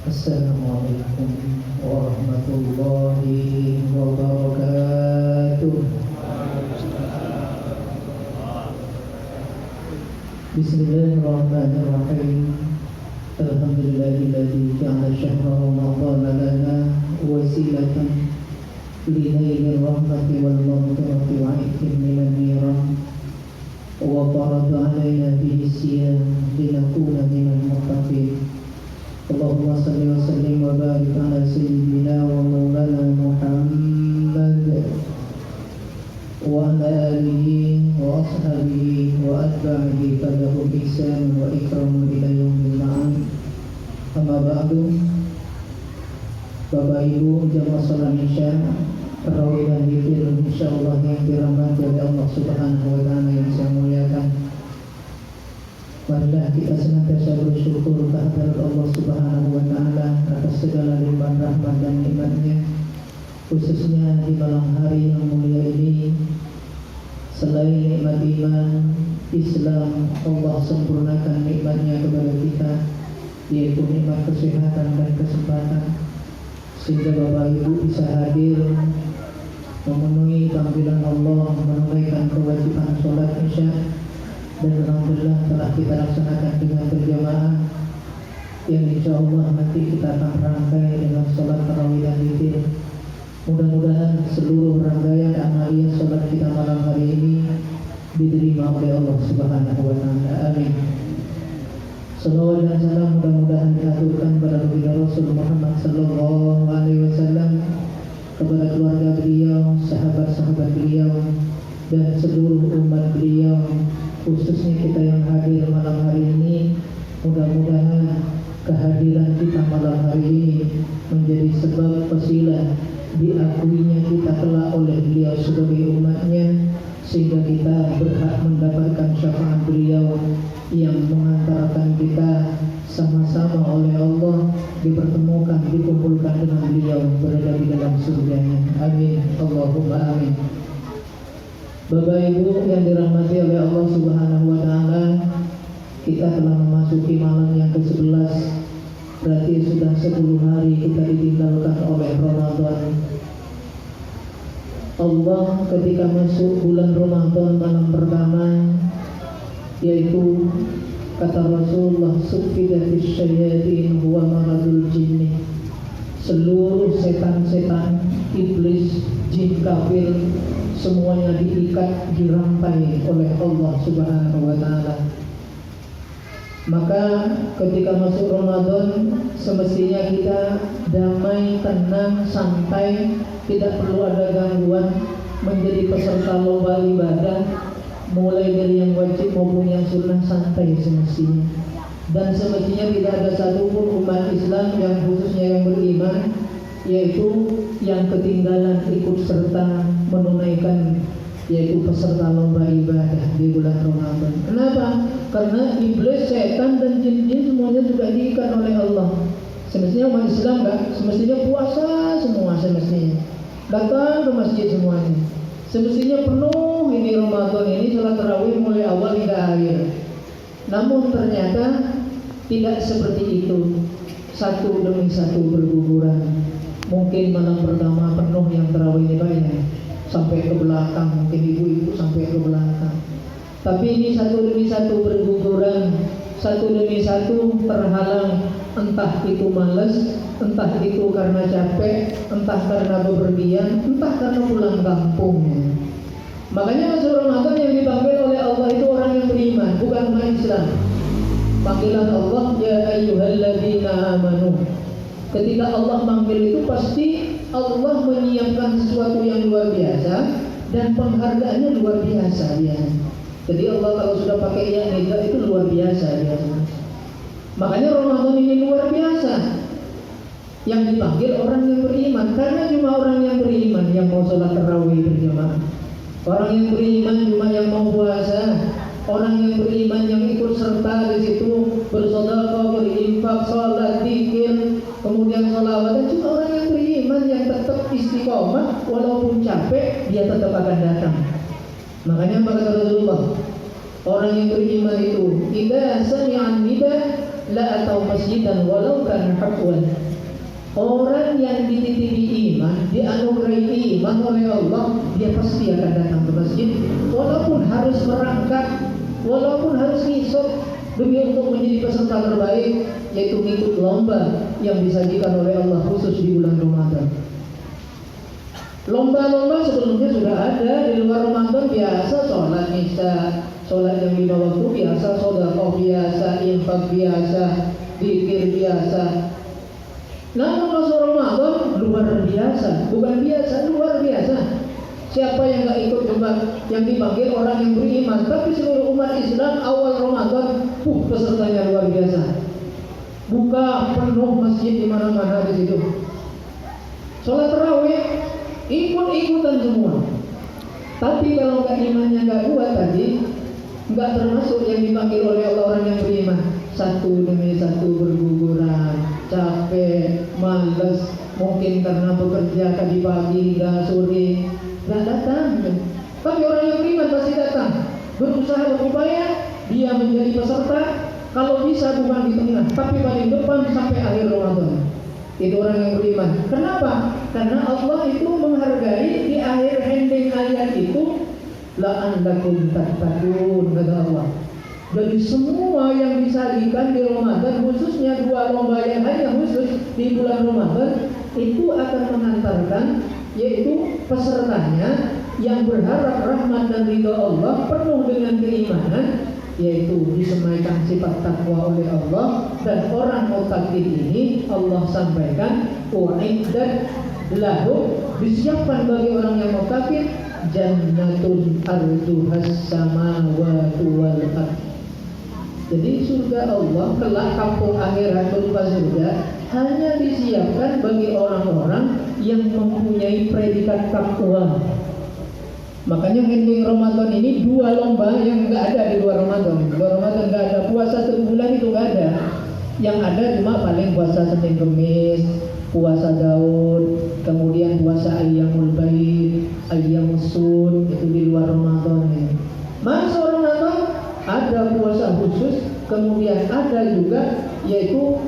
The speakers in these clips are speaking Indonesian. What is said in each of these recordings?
Assalamualaikum warahmatullahi wabarakatuh. Bismillahirrahmanirrahim. Alhamdulillahilladzi ja'ala syahra ramadhana lana wasilatan linailil rahmati wal maghfirati wa 'itqin minan niran wa farada 'alaina bihi siyam linakuna minal muttaqin. Allahumma salli wa sallim wa barik ala sayyidina wa maulana Muhammad wa ala alihi wa ashabihi wa atba'ihi tabi'ahum ihsan wa ikramu ila yaumil ma'ad. Amma ba'du. Bapak Ibu jamaah salat Isya, tarawih dan zikir insyaallah yang dirahmati oleh Allah Subhanahu wa taala yang saya muliakan. Marilah kita senantiasa bersyukur kehadirat Allah Subhanahu wa taala atas segala limpahan rahmat dan nikmat-Nya, khususnya di malam hari yang mulia ini. Selain nikmat iman, Islam, Allah sempurnakan nikmat-Nya kepada kita, yaitu nikmat kesehatan dan kesempatan, sehingga Bapak Ibu bisa hadir memenuhi panggilan Allah, menunaikan kewajiban sholat Isya. Dan alhamdulillah telah kita laksanakan dengan berjamaah, yang insya Allah nanti kita akan rangkai dengan sholat tarawih dan zikir. Mudah-mudahan seluruh rangkaian amalia sholat kita malam hari ini diterima oleh Allah Subhanahu wa taala. Amin. Salawat dan salam mudah-mudahan diaturkan kepada Nabi Rasul Muhammad sallallahu alaihi wasallam, kepada keluarga beliau, sahabat-sahabat beliau, dan seluruh umat beliau, khususnya kita yang hadir malam hari ini. Mudah-mudahan kehadiran kita malam hari ini menjadi sebab wasilah diakuinya kita kelak oleh beliau sebagai umatnya, sehingga kita berhak mendapatkan syafaat beliau yang mengantarkan kita sama-sama oleh Allah dipertemukan, dikumpulkan dengan beliau berada di dalam surganya. Amin, Allahumma amin. Bapak Ibu yang dirahmati oleh Allah Subhanahu wa taala, kita telah memasuki malam yang ke-11. Berarti sudah 10 hari kita ditinggalkan oleh Ramadan. Allah ketika masuk bulan Ramadan malam pertama, yaitu kata Rasulullah, suffidatis syayatin huwa maradul jinni. Seluruh setan-setan, iblis, jin kafir, semuanya diikat, dirantai oleh Allah Subhanahu wa taala. Maka ketika masuk Ramadan, semestinya kita damai, tenang, santai, tidak perlu ada gangguan, menjadi peserta lomba ibadah, mulai dari yang wajib maupun yang sunnah, santai semestinya. Dan semestinya tidak ada satupun umat Islam yang khususnya yang beriman, yaitu yang ketinggalan ikut serta menunaikan, yaitu peserta lomba ibadah di bulan Ramadan. Kenapa? Karena iblis, setan, dan jin-jin semuanya juga diikat oleh Allah. Semestinya umat Islam enggak, semestinya puasa semua, semestinya datang ke masjid semuanya. Semestinya penuh ini Ramadan ini salat tarawih mulai awal hingga akhir. Namun ternyata tidak seperti itu. Satu demi satu berguguran. Mungkin malam pertama penuh yang tarawih ini banyak, sampai ke belakang, mungkin ibu-ibu sampai ke belakang. Tapi ini satu demi satu berguguran, satu demi satu terhalang, entah itu malas, entah itu karena capek, entah karena bepergian, entah karena pulang kampung. Makanya masuk Ramadan yang dipanggil oleh Allah itu orang yang beriman, bukan umat Islam. Panggilan Allah, ya ayyuhalladzina amanu. Ketika Allah manggil itu pasti Allah menyiapkan sesuatu yang luar biasa dan penghargaannya luar biasa ya. Jadi Allah kalau sudah pakai yang itu luar biasa ya. Makanya Ramadan ini luar biasa. Yang dipanggil orang yang beriman, karena cuma orang yang beriman yang mau sholat tarawih berjamaah. Orang yang beriman cuma yang mau puasa. Orang yang beriman yang ikut serta di situ bersedekah, berinfak, sholat, zikir, kemudian sholawat, dan cuma orang yang beriman yang tetap istiqomah walaupun capek dia tetap akan datang. Makanya kata Rasulullah, orang yang beriman itu idza sami'a nida la atau masjidan walau kana haqwan. Orang yang dititipi iman, dianugerahi iman oleh Allah, dia pasti akan datang ke masjid, walaupun harus merangkak, walaupun harus ngisop demi untuk menjadi peserta terbaik, yaitu mengikut lomba yang disajikan oleh Allah khusus di bulan Ramadan. Lomba-lomba sebelumnya sudah ada di luar Ramadan, biasa sholat isya, sholat yang 5 waktu biasa, sedekah biasa, infak biasa, zikir biasa. Namun masuk Ramadan luar biasa, bukan biasa, luar biasa. Siapa yang gak ikut coba, yang dipanggil orang yang beriman, tapi seluruh umat Islam awal Ramadan, pesertanya luar biasa. Buka penuh masjid di mana-mana di situ. Sholat tarawih ikut-ikutan semua. Tapi kalau imannya gak kuat tadi, gak termasuk yang dipanggil oleh Allah orang yang beriman. Satu demi satu berguguran, capek, malas, mungkin karena bekerja tadi pagi hingga sore, gak datang. Tapi orang yang beriman pasti datang, berusaha berupaya dia menjadi peserta. Kalau bisa bukan di tengah, tapi paling depan sampai akhir Ramadan. Itu orang yang beriman. Kenapa? Karena Allah itu menghargai di akhir ending ayat itu, la'allakum tattaqun, kata Allah. Jadi semua yang disajikan di Ramadan, khususnya 2 lomba yang hanya khusus di bulan Ramadan, itu akan mengantarkan, yaitu pesertanya yang berharap rahmat dan ridha Allah penuh dengan keimanan, yaitu disemaikan sifat takwa oleh Allah. Dan orang muttaqin ini Allah sampaikan u'iddat lahu, disiapkan bagi orang yang muttaqin jannatun arduhas samawati wal ardh. Jadi surga Allah kelak kampung akhirat berupa surga hanya disiapkan bagi orang-orang yang mempunyai predikat takwa. Makanya ending Ramadan ini 2 lomba yang enggak ada di luar Ramadan. Di luar Ramadan enggak ada, puasa 1 bulan itu enggak ada. Yang ada cuma paling puasa Senin Kemis, puasa Daud, kemudian puasa Ayyamul Bait, Ayyamus Sud, itu di luar Ramadan ini. Masuk Ramadan ada puasa khusus, kemudian ada juga yaitu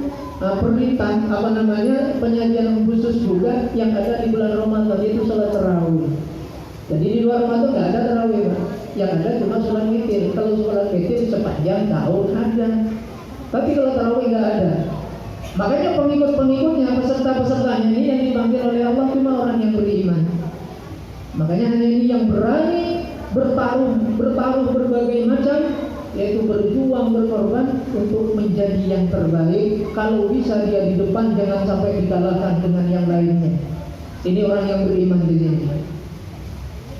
penyajian khusus juga yang ada di bulan Ramadan, yaitu sholat tarawih. Jadi di luar Ramadan nggak ada tarawih, Pak. Yang ada cuma sholat witir. Kalau sholat witir sepanjang tahun ada, tapi kalau tarawih nggak ada. Makanya pengikut-pengikutnya, peserta-pesertanya ini yang dipanggil oleh Allah cuma orang yang beriman. Makanya hanya ini yang berani bertaruh berbagai macam, yaitu berjuang, berkorban untuk menjadi yang terbaik. Kalau bisa dia di depan, jangan sampai dikalahkan dengan yang lainnya. Ini orang yang beriman di sini.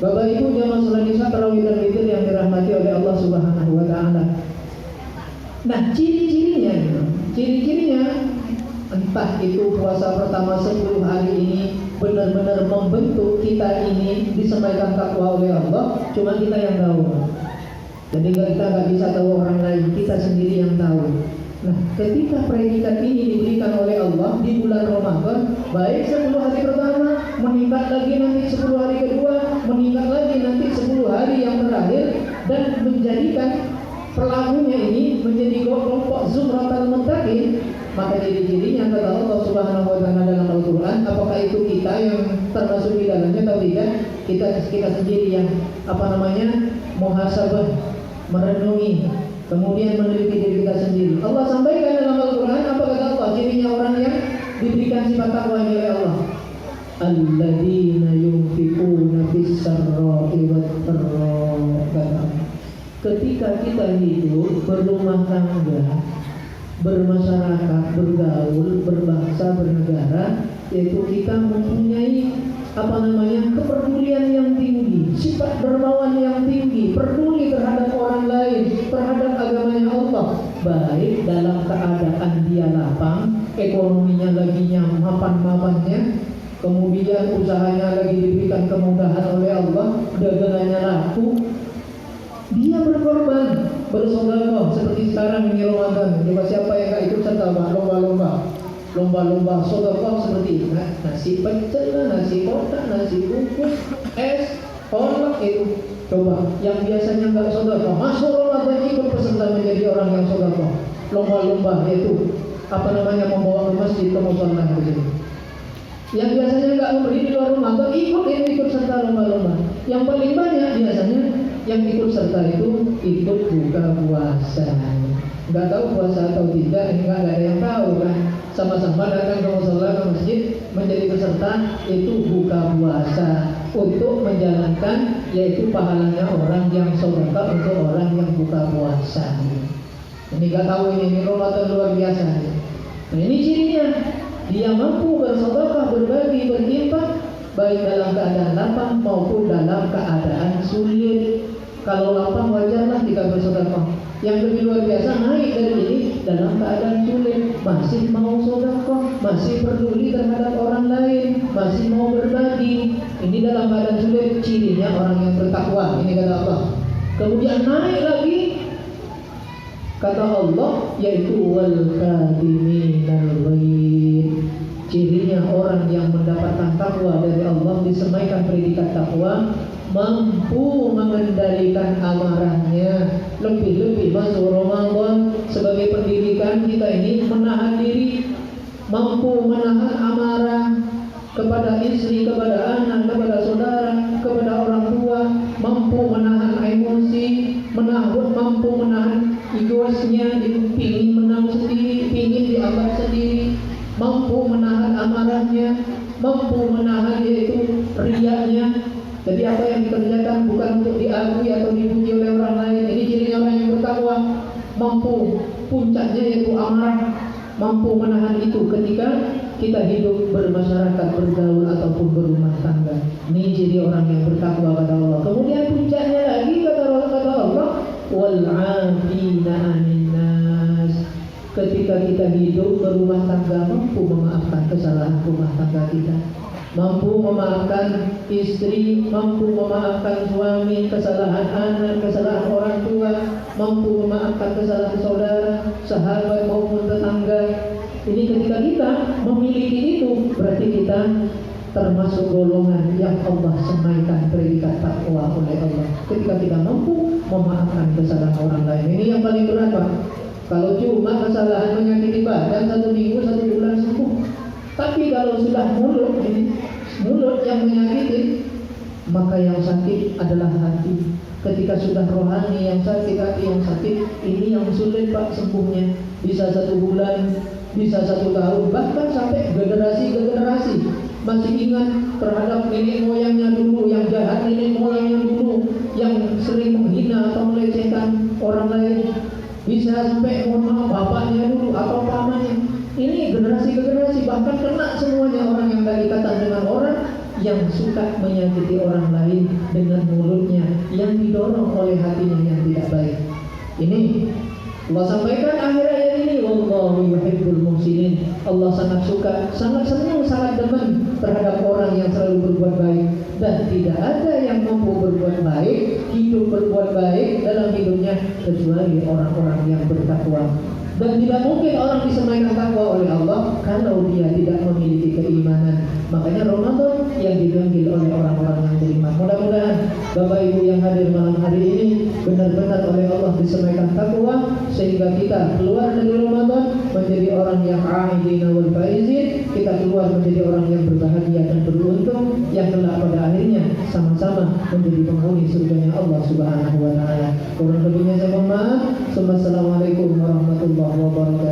Bapak Ibu jamaah salat Isya tarawih dan witir yang dirahmati oleh Allah Subhanahu wa taala. Nah, ciri-cirinya entah itu puasa pertama 10 hari ini benar-benar membentuk kita ini disampaikan takwa oleh Allah, cuma kita yang tahu. Jadi kita nggak bisa tahu orang lain, kita sendiri yang tahu. Nah, ketika predikat ini diberikan oleh Allah di bulan Ramadan, baik 10 hari pertama, meningkat lagi nanti 10 hari kedua, meningkat lagi nanti 10 hari yang terakhir, dan menjadikan pelakunya ini menjadi kelompok zumratal muttaqin, maka ciri-cirinya kata Allah Subhanahu wa taala dalam Al-Qur'an, apakah itu kita yang termasuk di dalamnya atau tidak? Kita sendiri yang muhasabah, merenungi, kemudian meneliti diri kita sendiri. Allah sampaikan dalam Al-Quran, apa kata Allah? Cirinya orang yang diberikan sifat takwa oleh Allah. Alladzina yunfiquna fis-sarra'i wat-dharra'i. Ketika kita hidup berumah tangga, bermasyarakat, bergaul, berbangsa, bernegara, yaitu kita mempunyai kepedulian yang tinggi, sifat dermawan yang tinggi, peduli terhadap orang lain, terhadap agamanya Allah, baik dalam keadaan dia lapang, ekonominya lagi mapan-mapannya, kemudian usahanya lagi diberikan kemudahan oleh Allah, dagangannya laku, dia berkorban, bersedekah seperti sekarang ini Ramadan. Coba siapa yang gak ikut serta lomba-lomba sedekah seperti nasi pecel, nasi kotak, nasi bungkus, es, kolak itu. Coba yang biasanya nggak sedekah masuk Ramadan ikut peserta menjadi orang yang sedekah. lomba-lomba, yaitu membawa ke masjid, ke mushola begitu. Yang biasanya nggak memberi di luar Ramadan ikut serta lomba-lomba. Yang paling banyak biasanya yang ikut serta itu ikut buka puasa. Nggak tahu puasa atau tidak, ini nggak ada yang tahu kan. Sama-sama datang ke mushola, ke masjid, menjadi peserta itu buka puasa untuk menjalankan, yaitu pahalanya orang yang sedekah untuk orang yang buka puasa. Ini nggak tahu ini Ramadan luar biasa. Nah ini cirinya, dia mampu bersedekah, berbagi, berinfak, baik dalam keadaan lapang maupun dalam keadaan sulit. Kalau lapang wajarlah kita bersedekah. Yang lebih luar biasa naik dari ini dalam keadaan sulit, masih mau sedekah, masih peduli terhadap orang lain, masih mau berbagi. Ini dalam keadaan sulit, cirinya orang yang bertakwa. Ini kata Allah. Kemudian naik lagi, kata Allah, yaitu wal kadhiminal ghaidh. Cirinya orang yang mendapatkan takwa dari Allah, disemaikan predikat takwa, mampu mengendalikan amarahnya. Lebih-lebih masuk Ramadan sebagai pendidikan kita ini, menahan diri, mampu menahan amarah kepada istri, kepada anak, kepada saudara, kepada orang tua, mampu menahan emosi, mampu menahan egoisnya, ingin menang sendiri, ingin dianggap sendiri, mampu menahan amarahnya, mampu menahan yaitu riaknya. Jadi apa yang dikerjakan bukan untuk diakui atau dipuji oleh orang lain. Ini cirinya orang yang bertakwa, mampu, puncaknya yaitu amarah, mampu menahan itu ketika kita hidup bermasyarakat, bergaul ataupun berumah tangga. Ini ciri orang yang bertakwa kata Allah. Kemudian puncaknya lagi kata Allah, wal 'afina 'anil nas. Ketika kita hidup berumah tangga, mampu memaafkan kesalahan rumah tangga kita, mampu memaafkan istri, mampu memaafkan suami, kesalahan anak, kesalahan orang tua, mampu memaafkan kesalahan saudara, sahabat maupun tetangga. Ini ketika kita memiliki itu, berarti kita termasuk golongan yang Allah semaikan predikat takwa oleh Allah. Ketika kita mampu memaafkan kesalahan orang lain, ini yang paling berat, Pak. Kalau cuma kesalahan menyakiti badan 1 minggu, 1 bulan sembuh. Tapi kalau sudah mulut yang menyakiti, maka yang sakit adalah hati. Ketika sudah rohani yang sakit, hati yang sakit, ini yang sulit Pak sembuhnya. Bisa 1 bulan, bisa 1 tahun, bahkan sampai generasi ke generasi masih ingat terhadap nenek moyangnya dulu yang jahat, nenek moyangnya dulu yang sering menghina atau melecehkan orang lain. Bisa sampai mohon maaf bapaknya dulu atau pamannya. Ini generasi ke generasi, bahkan kena semuanya orang yang tadi kata dengan orang yang suka menyakiti orang lain dengan mulutnya yang didorong oleh hatinya yang tidak baik. Ini Allah sampaikan akhir ayat ini, wallahu yuhibbul muhsinin. Allah sangat suka, sangat senang, sangat demen terhadap orang yang selalu berbuat baik. Dan tidak ada yang mampu berbuat baik, hidup berbuat baik dalam hidupnya kecuali orang-orang yang bertakwa. Dan tidak mungkin orang disemaikan takwa oleh Allah kalau dia tidak memiliki keimanan. Makanya Ramadan yang dipanggil oleh orang-orang yang beriman. Mudah-mudahan Bapak Ibu yang hadir malam hari ini benar-benar oleh Allah disemaikan takwa, sehingga kita keluar dari Ramadan menjadi orang yang a'idina wal faizin. Kita keluar menjadi orang yang berbahagia dan beruntung, yang kelak pada akhirnya sama-sama menjadi penghuni surganya Allah Subhanahu wa taala. Kurang lebihnya saya mohon maaf. Assalamualaikum warahmatullahi wabarakatuh.